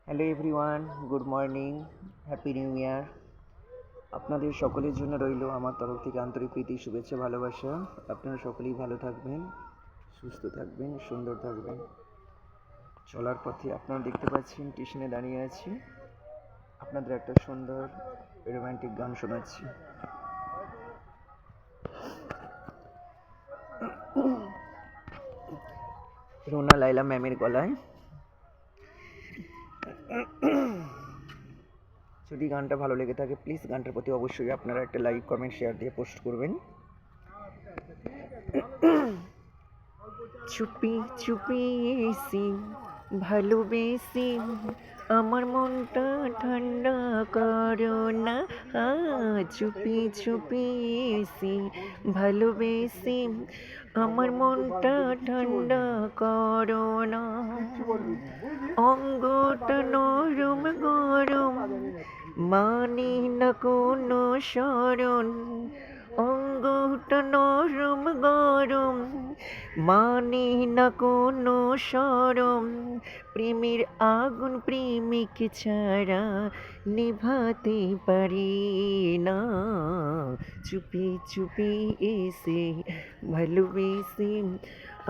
Hello everyone, good morning, happy new year. আপনাদের সকলের জন্য রইল আমার তরফ থেকে আন্তরিক প্রীতি, শুভেচ্ছা, ভালোবাসা। আপনারা সকলেই ভালো থাকবেন, সুস্থ থাকবেন, সুন্দর থাকবেন। চলার পথে আপনারা দেখতে পাচ্ছেন স্টেশনে দাঁড়িয়ে আছি, আপনাদের একটা সুন্দর রোম্যান্টিক গান শোনাচ্ছি। রোনা লাইলা ম্যামের গলায়। যদি গানটা ভালো লেগে থাকে প্লিজ গানটার প্রতি অবশ্যই আপনারা একটা লাইক, কমেন্ট, শেয়ার দিয়ে পোস্ট করবেন। চুপি চুপি এসি ভালোবেসি আমার মনটা ঠান্ডা করো না। চুপি চুপি এসি ভালোবেসি আমার মনটা ঠান্ডা করো না। অঙ্গটা নরম গরম মানি না কোনো শরণ। অঙ্গটা নরম গরম মানি না কোনো শরম। প্রেমের আগুন প্রেমিক ছাড়া নিভাতে পারি না। চুপি চুপি এসে ভালোবেসে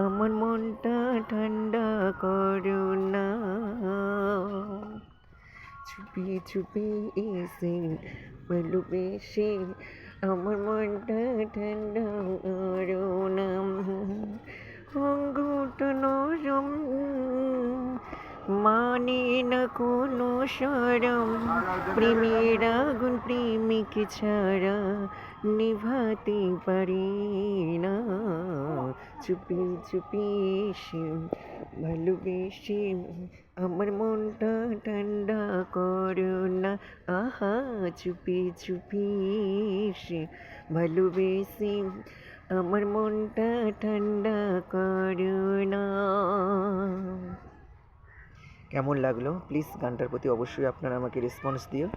আমার মনটা ঠান্ডা করো না। চুপি চুপি এসে ভালোবেসে আমার মনটা ঠান্ডা করো না। অঙ্গটা নরম মানে না কোনো শরম। প্রেমের আগুন প্রেমিক ছাড়া নিভাতে পারি না। চুপি চুপি এসে ভালোবেসে আমার মনটা ঠান্ডা করো না। চুপি চুপি এসে ভালোবেসে আমার মনটা ঠান্ডা করো না। কেমন লাগলো প্লিজ গানটার প্রতি অবশ্যই আপনারা আমাকে রেসপন্স দিও।